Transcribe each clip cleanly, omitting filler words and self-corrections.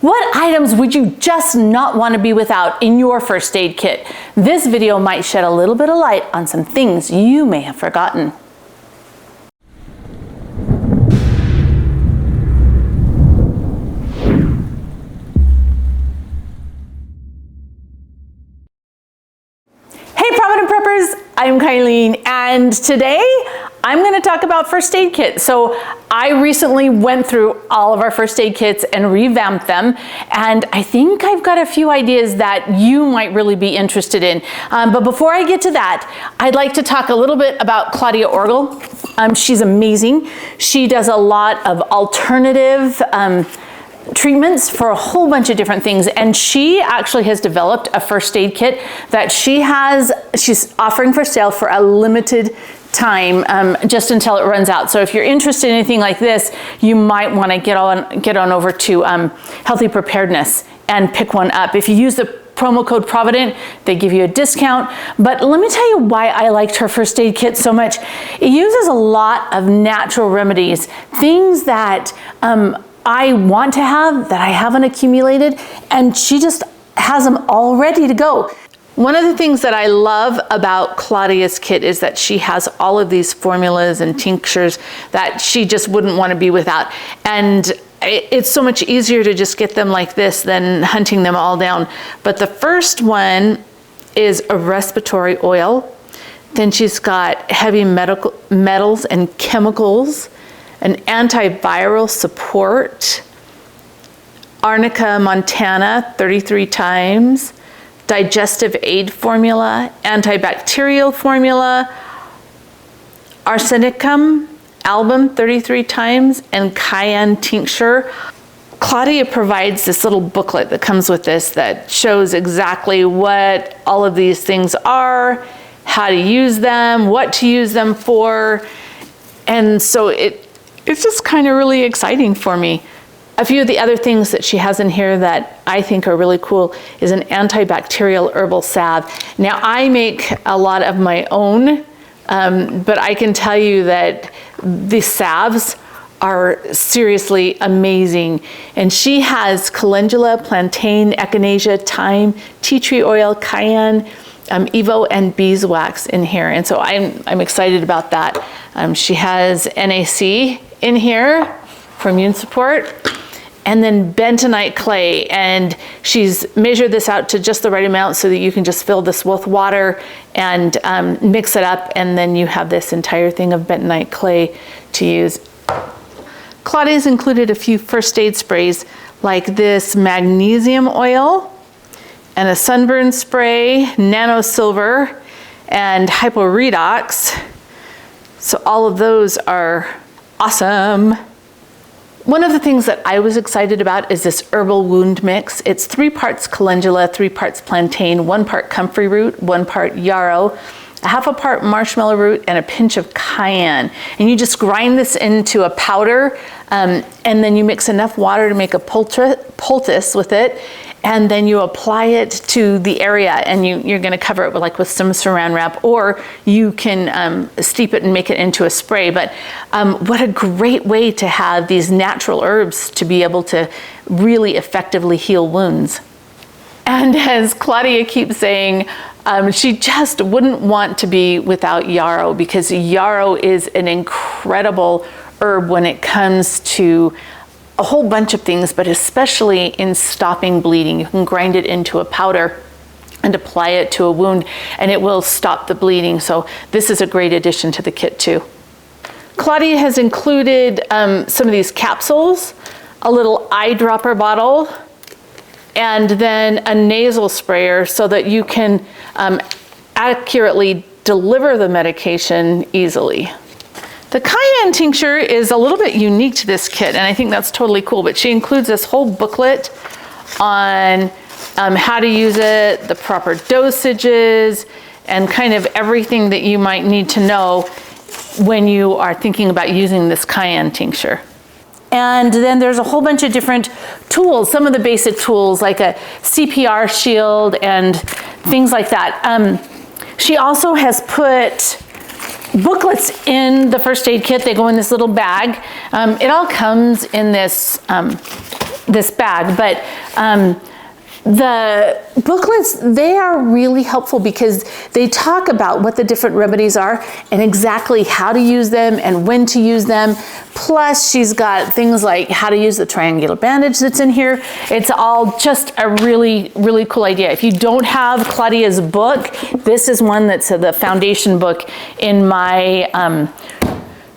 What items would you just not want to be without in your first aid kit? This video might shed a little bit of light on some things you may have forgotten. Hey Provident Preppers, I'm Kylene, and today I'm going to talk about first aid kits. So I recently went through all of our first aid kits and revamped them, and I think I've got a few ideas that you might really be interested in. But before I get to that, I'd like to talk a little bit about Claudia Orgel. She's amazing. She does a lot of alternative treatments for a whole bunch of different things, and she actually has developed a first aid kit that she's offering for sale for a limited time, just until it runs out. So if you're interested in anything like this, you might want to get on over to Healthy Preparedness and pick one up. If you use the promo code Provident, they give you a discount. But let me tell you why I liked her first aid kit so much. It uses a lot of natural remedies, things that I want to have that I haven't accumulated, and she just has them all ready to go. One of the things that I love about Claudias Kit is that she has all of these formulas and tinctures that she just wouldn't want to be without. And it's so much easier to just get them like this than hunting them all down. But the first one is a respiratory oil. Then she's got heavy metals and chemicals, an antiviral support, Arnica montana 33 times, digestive aid formula, antibacterial formula, arsenicum album 33 times, and cayenne tincture. Claudia provides this little booklet that comes with this that shows exactly what all of these things are, how to use them, what to use them for, and so it's just kind of really exciting for me. A few of the other things that she has in here that I think are really cool is an antibacterial herbal salve. Now I make a lot of my own, but I can tell you that the salves are seriously amazing. And she has calendula, plantain, echinacea, thyme, tea tree oil, cayenne, Evo, and beeswax in here. And so I'm excited about that. She has NAC in here for immune support, and then bentonite clay, and she's measured this out to just the right amount so that you can just fill this with water and mix it up, and then you have this entire thing of bentonite clay to use. Claudia's included a few first aid sprays like this magnesium oil and a sunburn spray, nano silver, and hyporedox. So all of those are awesome. One of the things that I was excited about is this Herbal Wound mix. It's 3 parts calendula, 3 parts plantain, 1 part comfrey root, 1 part yarrow, a half a part marshmallow root, and a pinch of cayenne. And you just grind this into a powder, and then you mix enough water to make a poultice with it, and then you apply it to the area, and you're gonna cover it with some saran wrap, or you can steep it and make it into a spray. But what a great way to have these natural herbs to be able to really effectively heal wounds. And as Claudia keeps saying, she just wouldn't want to be without yarrow, because yarrow is an incredible herb when it comes to a whole bunch of things, but especially in stopping bleeding. You can grind it into a powder and apply it to a wound, and it will stop the bleeding. So this is a great addition to the kit too. Claudia has included some of these capsules, a little eyedropper bottle, and then a nasal sprayer so that you can accurately deliver the medication easily. The cayenne tincture is a little bit unique to this kit, and I think that's totally cool, but she includes this whole booklet on how to use it, the proper dosages, and kind of everything that you might need to know when you are thinking about using this cayenne tincture. And then there's a whole bunch of different tools, some of the basic tools like a CPR shield and things like that. She also has put booklets in the first aid kit. They go in this little bag. It all comes in this, this bag, but the booklets, they are really helpful because they talk about what the different remedies are and exactly how to use them and when to use them. Plus, she's got things like how to use the triangular bandage that's in here. It's all just a really, really cool idea. If you don't have Claudia's book, this is one that's the foundation book in my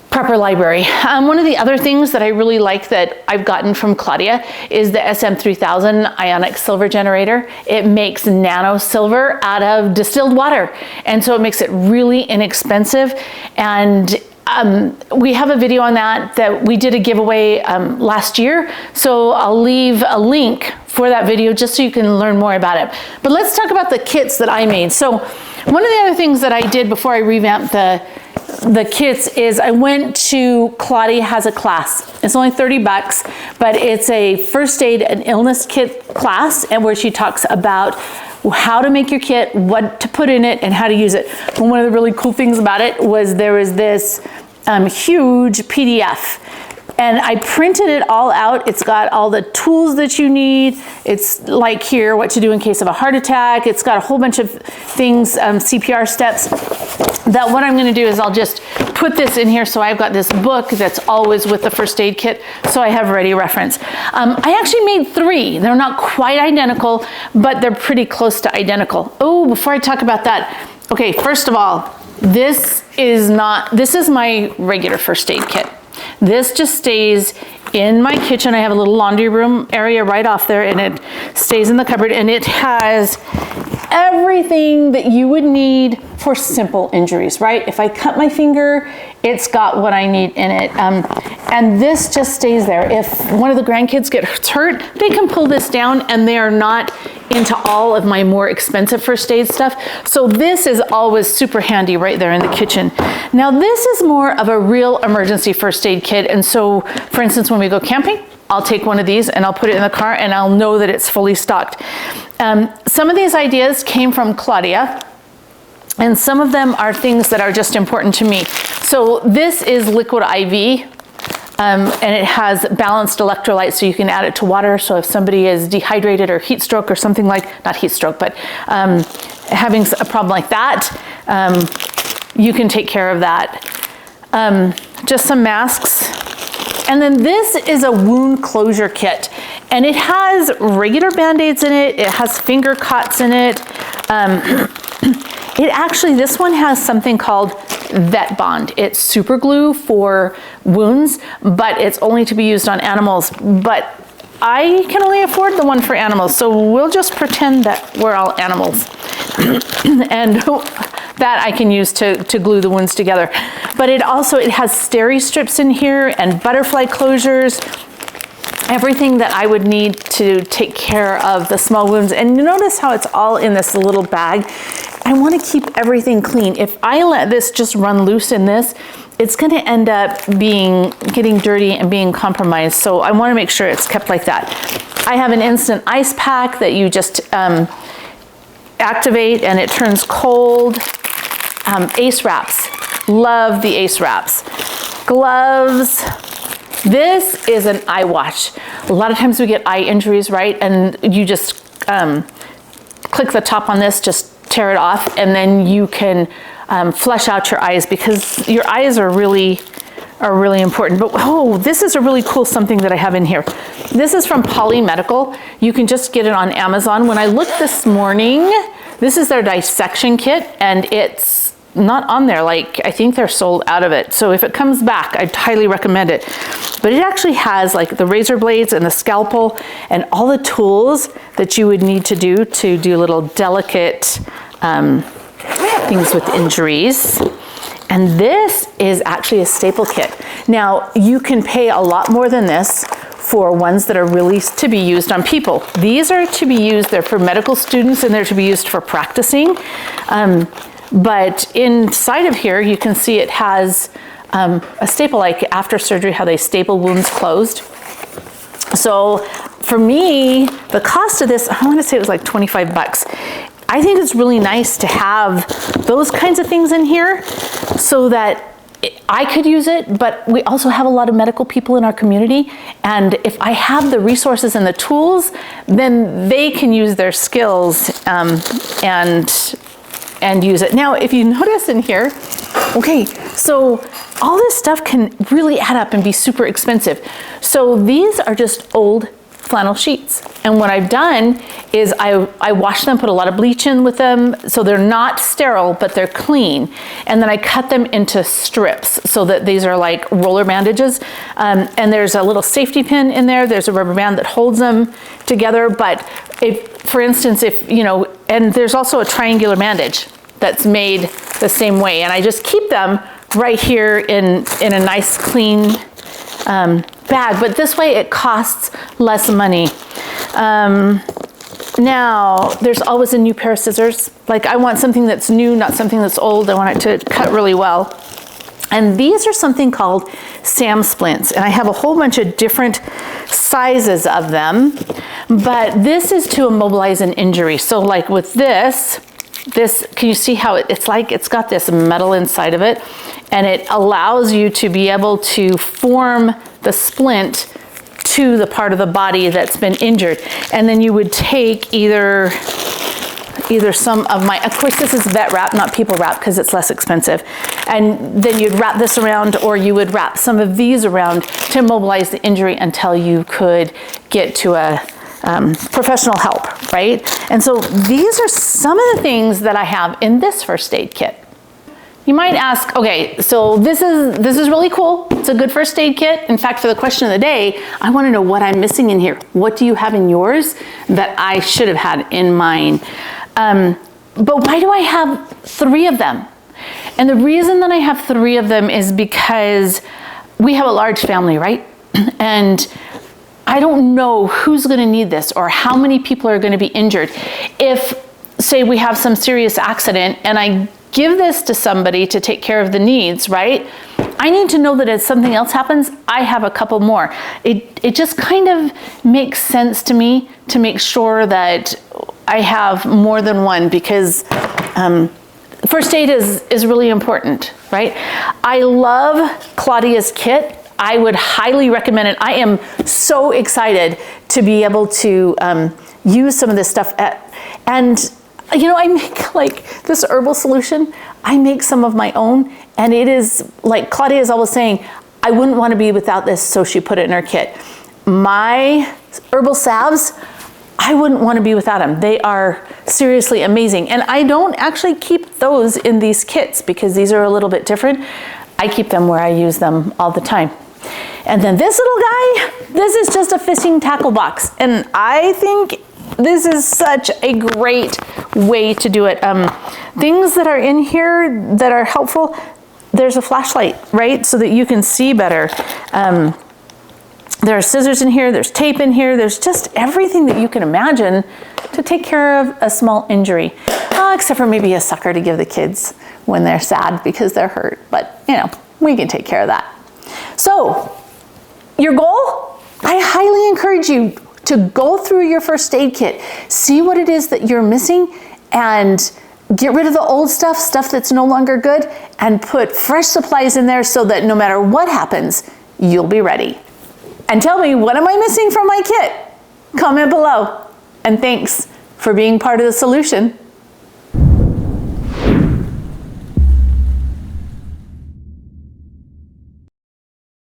prepper library. One of the other things that I really like that I've gotten from Claudia is the SM3000 Ionic Silver Generator. It makes nano silver out of distilled water. And so it makes it really inexpensive. And we have a video on that we did a giveaway last year. So I'll leave a link for that video just so you can learn more about it. But let's talk about the kits that I made. So one of the other things that I did before I revamped the kits is I went to Claudia has a class. It's only 30 bucks, but it's a first aid and illness kit class, and where she talks about how to make your kit, what to put in it, and how to use it. And one of the really cool things about it was there was this huge PDF. And I printed it all out. It's got all the tools that you need. It's like here, what to do in case of a heart attack. It's got a whole bunch of things, CPR steps. That what I'm gonna do is I'll just put this in here. So I've got this book that's always with the first aid kit. So I have ready reference. I actually made 3. They're not quite identical, but they're pretty close to identical. Oh, before I talk about that. Okay, first of all, this is my regular first aid kit. This just stays in my kitchen. I have a little laundry room area right off there, and it stays in the cupboard, and it has everything that you would need for simple injuries, right? If I cut my finger, it's got what I need in it. And this just stays there. If one of the grandkids gets hurt, they can pull this down, and they are not into all of my more expensive first aid stuff. So this is always super handy right there in the kitchen. Now this is more of a real emergency first aid kit. And so, for instance, when we go camping, I'll take one of these and I'll put it in the car and I'll know that it's fully stocked. Some of these ideas came from Claudia, and some of them are things that are just important to me. So this is liquid IV. And it has balanced electrolytes, so you can add it to water. So if somebody is dehydrated or heat stroke or something like, not heat stroke, but having a problem like that, you can take care of that. Just some masks. And then this is a wound closure kit. And it has regular Band-Aids in it. It has finger cots in it. This one has something called Vet Bond. It's super glue for wounds, but it's only to be used on animals. But I can only afford the one for animals, so we'll just pretend that we're all animals. And that I can use to glue the wounds together. But it has steri strips in here and butterfly closures, everything that I would need to take care of the small wounds. And you notice how it's all in this little bag. I want to keep everything clean. If I let this just run loose in this, it's going to end up getting dirty and being compromised. So I want to make sure it's kept like that. I have an instant ice pack that you just activate and it turns cold. Ace wraps. Love the Ace wraps. Gloves. This is an eye wash. A lot of times we get eye injuries, right? And you just click the top on this, just tear it off, and then you can flush out your eyes, because your eyes are really important. But oh, this is a really cool something that I have in here. This is from Poly Medical. You can just get it on Amazon. When I looked this morning, this is their dissection kit, and it's not on there. Like, I think they're sold out of it. So if it comes back, I'd highly recommend it. But it actually has like the razor blades and the scalpel and all the tools that you would need to do little delicate things with injuries. And this is actually a staple kit. Now, you can pay a lot more than this for ones that are really to be used on people. These are to be used, they're for medical students, and they're to be used for practicing. But inside of here, you can see it has a staple, like after surgery, how they staple wounds closed. So for me, the cost of this, I want to say it was like 25 bucks. I think it's really nice to have those kinds of things in here so that I could use it, but we also have a lot of medical people in our community, and if I have the resources and the tools, then they can use their skills and use it. Now, if you notice in here, okay, so all this stuff can really add up and be super expensive. So these are just old flannel sheets. And what I've done is I wash them, put a lot of bleach in with them, so they're not sterile, but they're clean. And then I cut them into strips so that these are like roller bandages. And there's a little safety pin in there. There's a rubber band that holds them together. But if, for instance, if, you know, and there's also a triangular bandage that's made the same way. And I just keep them right here in a nice clean bag, but this way it costs less money. Now, there's always a new pair of scissors. Like, I want something that's new, not something that's old. I want it to cut really well. And these are something called SAM splints, and I have a whole bunch of different sizes of them, but this is to immobilize an injury. So like with this, can you see how it's like, it's got this metal inside of it, and it allows you to be able to form the splint to the part of the body that's been injured. And then you would take either some of my, of course this is vet wrap, not people wrap, because it's less expensive. And then you'd wrap this around, or you would wrap some of these around to immobilize the injury until you could get to a professional help, right? And so these are some of the things that I have in this first aid kit. You might ask, okay, so this is really cool. It's a good first aid kit. In fact, for the question of the day, I want to know what I'm missing in here. What do you have in yours that I should have had in mine? But why do I have 3 of them? And the reason that I have 3 of them is because we have a large family, right? And I don't know who's going to need this or how many people are going to be injured. If, say, we have some serious accident and I give this to somebody to take care of the needs, right? I need to know that if something else happens, I have a couple more. It just kind of makes sense to me to make sure that I have more than one, because first aid is really important, right? I love Claudias Kit. I would highly recommend it. I am so excited to be able to use some of this stuff. And you know, I make like this herbal solution. I make some of my own, and it is like Claudia is always saying, I wouldn't want to be without this, so she put it in her kit. My herbal salves, I wouldn't want to be without them. They are seriously amazing. And I don't actually keep those in these kits because these are a little bit different. I keep them where I use them all the time. And then this little guy, this is just a fishing tackle box. And I think this is such a great way to do it. Things that are in here that are helpful, there's a flashlight, right? So that you can see better. There are scissors in here, there's tape in here, there's just everything that you can imagine to take care of a small injury. Except for maybe a sucker to give the kids when they're sad because they're hurt. But, you know, we can take care of that. So, your goal? I highly encourage you to go through your first aid kit, see what it is that you're missing, and get rid of the old stuff that's no longer good, and put fresh supplies in there so that no matter what happens, you'll be ready. And tell me, what am I missing from my kit? Comment below. And thanks for being part of the solution.